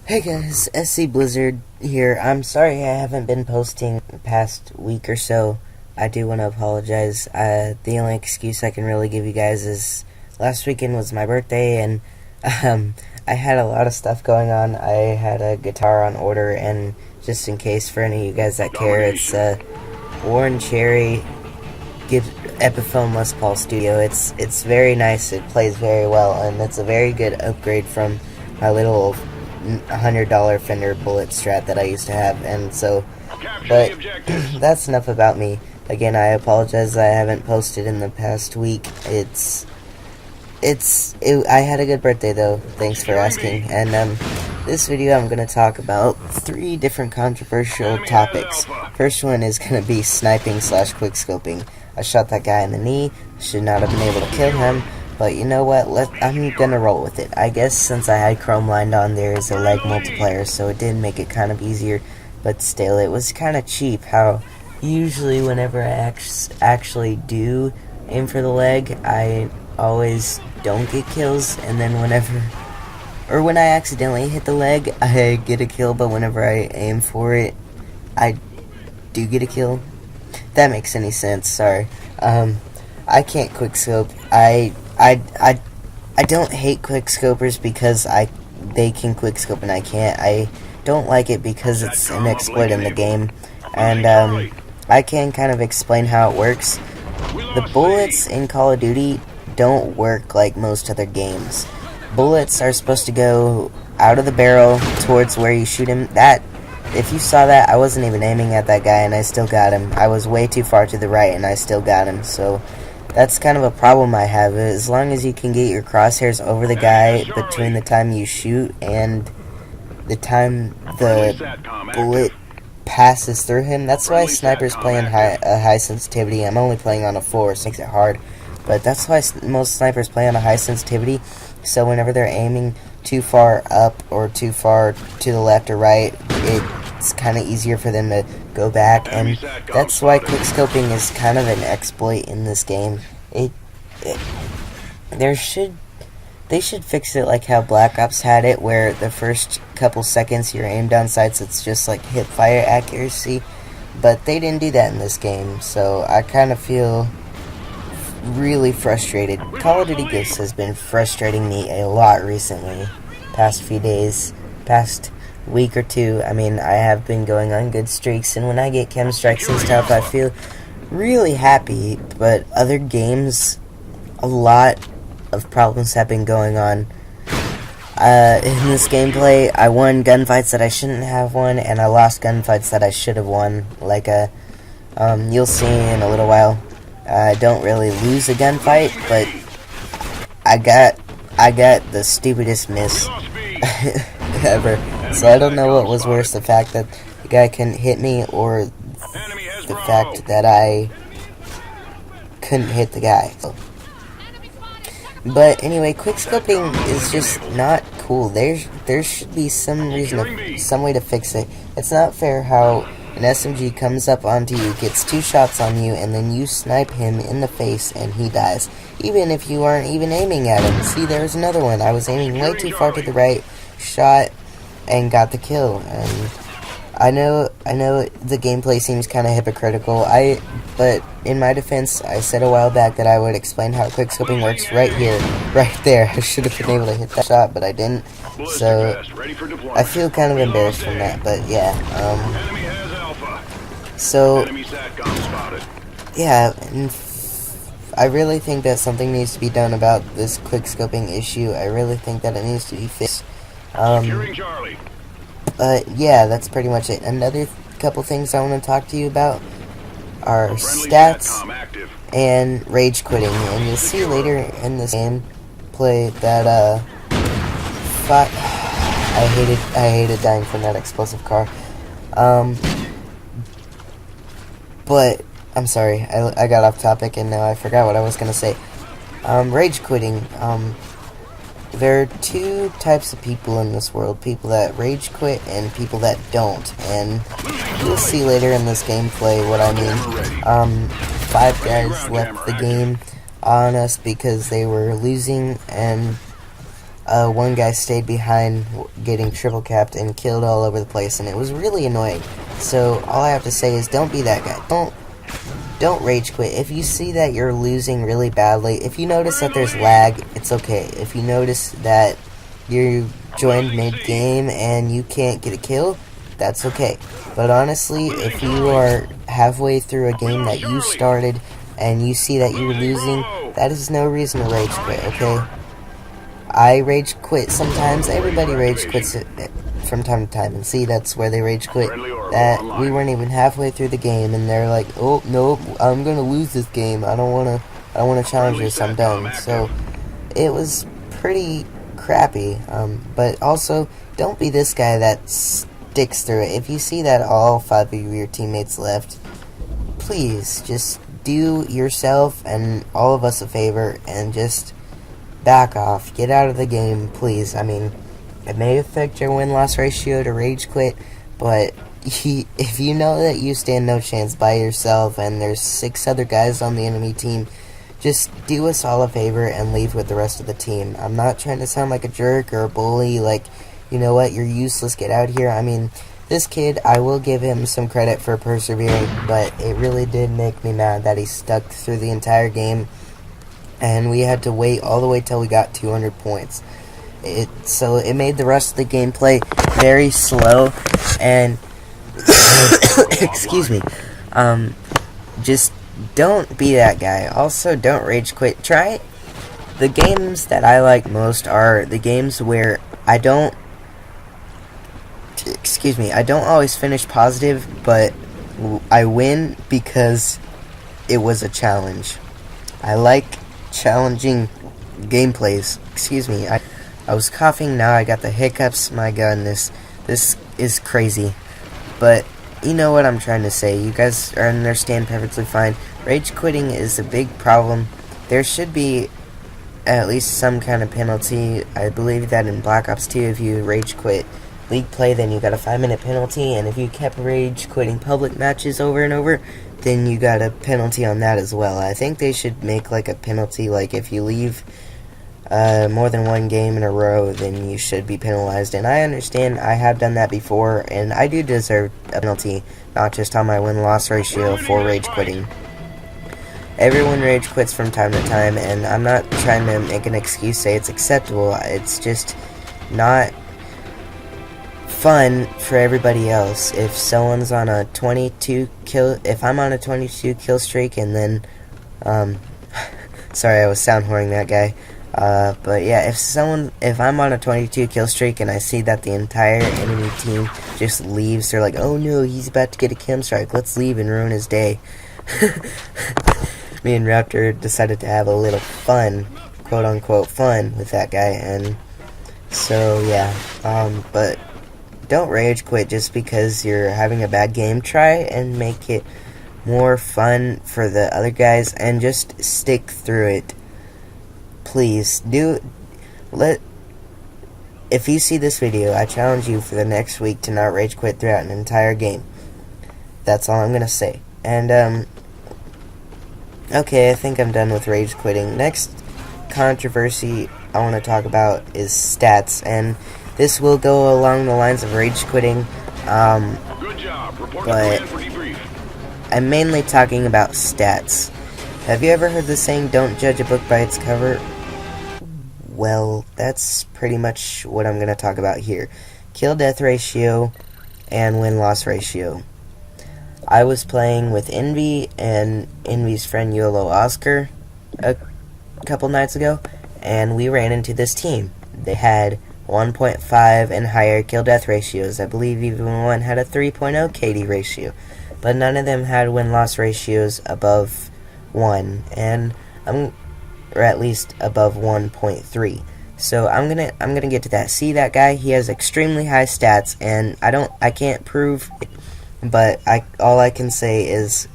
Hey guys, SC Blizzard here. I'm sorry I haven't been posting the past week or so. I do want to apologize. The only excuse I can really give you guys is last weekend was my birthday and I had a lot of stuff going on. I had a guitar on order, and just in case for any of you guys that care, it's Warren Cherry gives Epiphone Les Paul Studio. It's very nice. It plays very well, and it's a very good upgrade from my little $100 Fender Bullet Strat that I used to have. And so, but that's enough about me. Again, I apologize I haven't posted in the past week. I had a good birthday though, thanks for asking. And this video I'm going to talk about 3 different controversial topics. First one is going to be sniping / quickscoping. I shot that guy in the knee, should not have been able to kill him, but you know what, I'm going to roll with it. I guess since I had chrome lined on, there is a leg multiplier, so it did make it kind of easier, but still, it was kind of cheap how usually whenever I actually do aim for the leg, I always don't get kills, and then when I accidentally hit the leg, I get a kill, but whenever I aim for it, I do get a kill. If that makes any sense, sorry. I can't quickscope. I don't hate quickscopers because they can quickscope and I can't. I don't like it because it's an exploit in the game, and I can kind of explain how it works. The bullets in Call of Duty don't work like most other games. Bullets are supposed to go out of the barrel towards where you shoot him. If you saw that, I wasn't even aiming at that guy and I still got him. I was way too far to the right and I still got him. So that's kind of a problem I have. As long as you can get your crosshairs over the guy between the time you shoot and the time the bullet passes through him. That's why snipers play in high sensitivity. I'm only playing on a 4, so it makes it hard. But that's why most snipers play on a high sensitivity. So whenever they're aiming too far up or too far to the left or right, it's kind of easier for them to go back. And that's why quickscoping is kind of an exploit in this game. They should fix it like how Black Ops had it, where the first couple seconds you're aimed on sights, it's just like hip fire accuracy. But they didn't do that in this game, so I kind of feel really frustrated. Call of Duty Ghosts has been frustrating me a lot recently. Past few days, past week or two. I mean, I have been going on good streaks, and when I get chem strikes and stuff, I feel really happy. But other games, a lot of problems have been going on. In this gameplay, I won gunfights that I shouldn't have won, and I lost gunfights that I should have won. Like you'll see in a little while. I don't really lose a gunfight, but I got the stupidest miss ever. So I don't know what was worse, the fact that the guy couldn't hit me or the fact that I couldn't hit the guy. But anyway, quickscoping is just not cool. There should be some way to fix it. It's not fair how an SMG comes up onto you, gets 2 shots on you, and then you snipe him in the face and he dies. Even if you aren't even aiming at him. See, there's another one. I was aiming way too far to the right, shot, and got the kill. And I know the gameplay seems kind of hypocritical. But in my defense, I said a while back that I would explain how quickscoping works right here, right there. I should have been able to hit that shot, but I didn't. So I feel kind of embarrassed from that. But yeah, so yeah, and I really think that something needs to be done about this quickscoping issue. I really think that it needs to be fixed. But yeah, that's pretty much it. Another couple things I want to talk to you about are stats and rage quitting. And you'll see later in this gameplay that I hated dying from that explosive car. But I'm sorry, I got off topic and now I forgot what I was gonna say. Rage quitting. There are 2 types of people in this world: people that rage quit and people that don't. And you'll see later in this gameplay what I mean. 5 guys left the game on us because they were losing, and one guy stayed behind getting triple capped and killed all over the place, and it was really annoying. So all I have to say is don't be that guy. Don't rage quit. If you see that you're losing really badly, if you notice that there's lag, it's okay. If you notice that you joined mid-game and you can't get a kill, that's okay. But honestly, if you are halfway through a game that you started and you see that you're losing, that is no reason to rage quit, okay? I rage quit sometimes. Everybody rage quits from time to time. And see, that's where they rage quit. That we weren't even halfway through the game and they're like, oh, nope, I'm gonna lose this game. I don't wanna challenge this, I'm done. So it was pretty crappy. But also, don't be this guy that sticks through it. If you see that all 5 of your teammates left, please just do yourself and all of us a favor and just back off. Get out of the game, please. I mean, it may affect your win-loss ratio to rage quit, but if you know that you stand no chance by yourself and there's 6 other guys on the enemy team, just do us all a favor and leave with the rest of the team. I'm not trying to sound like a jerk or a bully, like, you know what, you're useless, get out of here. I mean, this kid, I will give him some credit for persevering, but it really did make me mad that he stuck through the entire game, and we had to wait all the way till we got 200 points. So it made the rest of the gameplay very slow, and excuse me, just don't be that guy. Also, don't rage quit. Try the games that I like most are the games where I don't always finish positive, but I win because it was a challenge. I like challenging gameplays. Excuse me, I was coughing, now I got the hiccups. My goodness, this is crazy. But you know what I'm trying to say. You guys understand perfectly fine. Rage quitting is a big problem. There should be at least some kind of penalty. I believe that in Black Ops 2, if you rage quit league play, then you got a 5-minute penalty, and if you kept rage quitting public matches over and over, then you got a penalty on that as well. I think they should make like a penalty, like if you leave more than one game in a row, then you should be penalized. And I understand, I have done that before, and I do deserve a penalty, not just on my win-loss ratio for rage quitting. Everyone rage quits from time to time, and I'm not trying to make an excuse, say it's acceptable. It's just not fun for everybody else. If someone's on a 22 kill, if I'm on a 22 kill streak, and then, sorry, I was sound whoring that guy. But yeah, if I'm on a 22 kill streak and I see that the entire enemy team just leaves, they're like, oh no, he's about to get a kill strike, let's leave and ruin his day. Me and Raptor decided to have a little fun, quote unquote fun, with that guy, and so yeah, but don't rage quit just because you're having a bad game. Try and make it more fun for the other guys and just stick through it. Please if you see this video, I challenge you for the next week to not rage quit throughout an entire game. That's all I'm gonna say. And okay, I think I'm done with rage quitting. Next controversy I want to talk about is stats, and this will go along the lines of rage quitting, but I'm mainly talking about stats. Have you ever heard the saying, don't judge a book by its cover? Well, that's pretty much what I'm going to talk about here. Kill-death ratio and win-loss ratio. I was playing with Envy and Envy's friend YOLO Oscar a couple nights ago, and we ran into this team. They had 1.5 and higher kill-death ratios. I believe even one had a 3.0 KD ratio, but none of them had win-loss ratios above 1, and or at least above 1.3. So I'm gonna get to that. See that guy? He has extremely high stats, and I can't prove it, but all I can say is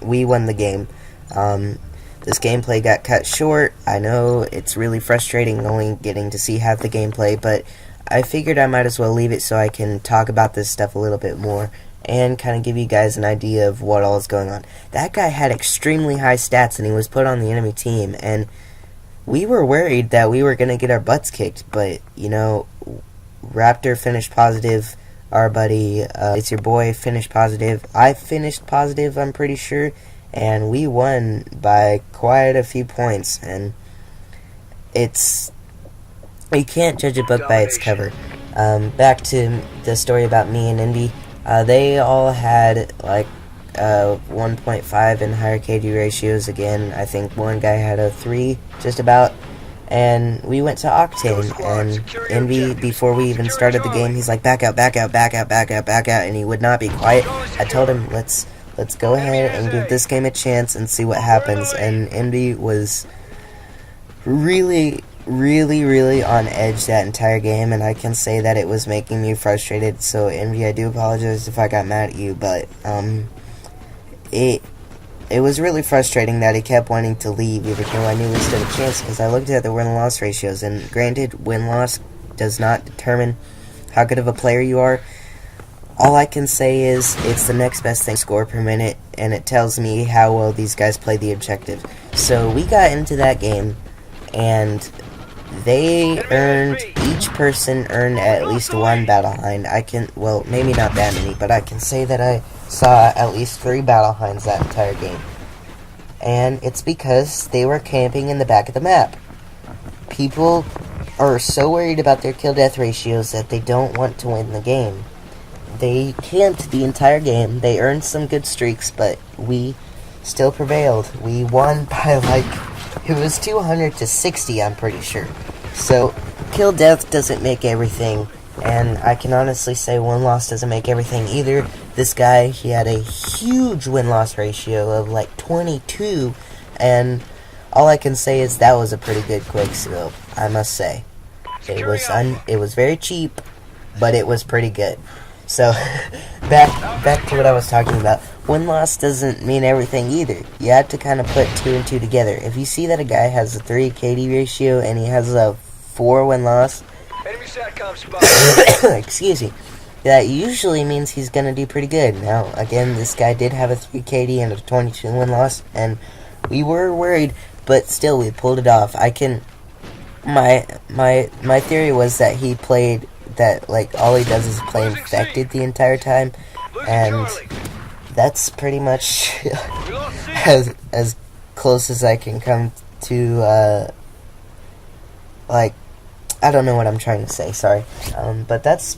we won the game. This gameplay got cut short. I know it's really frustrating only getting to see half the gameplay, but I figured I might as well leave it so I can talk about this stuff a little bit more and kind of give you guys an idea of what all is going on. That guy had extremely high stats, and he was put on the enemy team, and we were worried that we were going to get our butts kicked, but, you know, Raptor finished positive, our buddy, it's your boy, finished positive, I finished positive, I'm pretty sure, and we won by quite a few points, and it's, you can't judge a book by its cover. Back to the story about me and Indy, they all had, like, 1.5 and higher KD ratios again. I think one guy had a 3, just about. And we went to Octane, and Envy, before we even started the game, he's like, back out, back out, back out, back out, back out, and he would not be quiet. I told him, let's go ahead and give this game a chance and see what happens. And Envy was really on edge that entire game, and I can say that it was making me frustrated. So Envy, I do apologize if I got mad at you, but it was really frustrating that he kept wanting to leave, even though I knew we stood a chance, because I looked at the win-loss ratios, and granted, win-loss does not determine how good of a player you are. All I can say is it's the next best thing score per minute, and it tells me how well these guys play the objective. So we got into that game, and they each person earned at least 1 battle hind. Well, maybe not that many, but I can say that I saw at least 3 battle hinds that entire game. And it's because they were camping in the back of the map. People are so worried about their kill-death ratios that they don't want to win the game. They camped the entire game. They earned some good streaks, but we still prevailed. We won by, like, it was 200 to 60, I'm pretty sure. So, kill death doesn't make everything, and I can honestly say win-loss doesn't make everything either. This guy, he had a huge win-loss ratio of like 22, and all I can say is that was a pretty good quickscope, I must say. It was very cheap, but it was pretty good. So, back to what I was talking about. Win-loss doesn't mean everything either. You have to kind of put 2 and 2 together. If you see that a guy has a 3 KD ratio and he has a 4 win-loss, excuse me, that usually means he's going to do pretty good. Now, again, this guy did have a 3 KD and a 22 win-loss, and we were worried, but still, we pulled it off. My theory was that he played that, like, all he does is play infected the entire time, and that's pretty much as close as I can come to, like, I don't know what I'm trying to say, sorry, but that's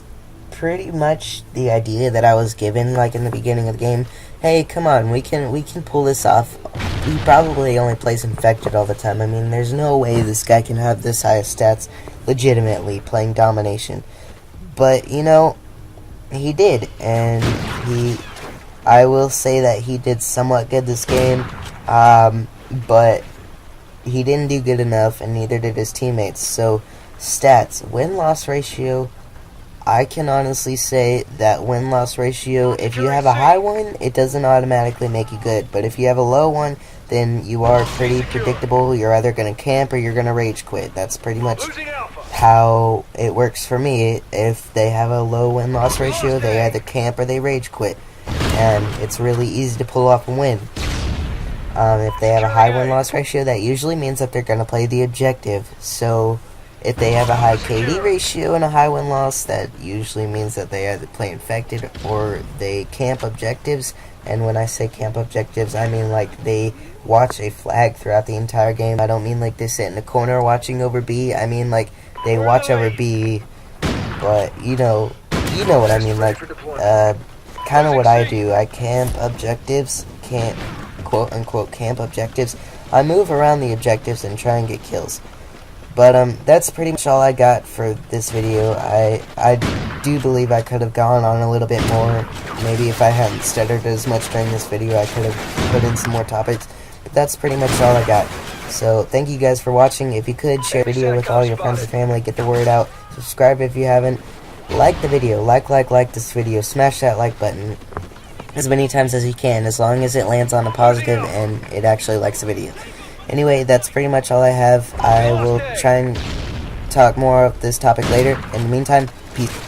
pretty much the idea that I was given, like, in the beginning of the game. Hey, come on, we can pull this off. He probably only plays infected all the time. I mean, there's no way this guy can have this high stats legitimately playing domination. But, you know, he did, and I will say that he did somewhat good this game, but he didn't do good enough, and neither did his teammates. So, stats, win-loss ratio, I can honestly say that win-loss ratio, if you have a high one, it doesn't automatically make you good, but if you have a low one, then you are pretty predictable. You're either going to camp or you're going to rage quit. That's pretty much how it works for me. If they have a low win-loss ratio, they either camp or they rage quit, and it's really easy to pull off a win. If they have a high win-loss ratio, that usually means that they're going to play the objective. So if they have a high KD ratio and a high win-loss, that usually means that they either play infected or they camp objectives. And when I say camp objectives, I mean like they watch a flag throughout the entire game. I don't mean like they sit in the corner watching over B. I mean like they watch over B, but you know what I mean. Like kind of what I do. I camp objectives, quote unquote camp objectives. I move around the objectives and try and get kills. But that's pretty much all I got for this video. I do believe I could have gone on a little bit more. Maybe if I hadn't stuttered as much during this video, I could have put in some more topics. But that's pretty much all I got. So thank you guys for watching. If you could, share the video with all your friends and family. Get the word out. Subscribe if you haven't. Like the video. Like this video. Smash that like button as many times as you can, as long as it lands on a positive and it actually likes the video. Anyway, that's pretty much all I have. I will try and talk more of this topic later. In the meantime, peace.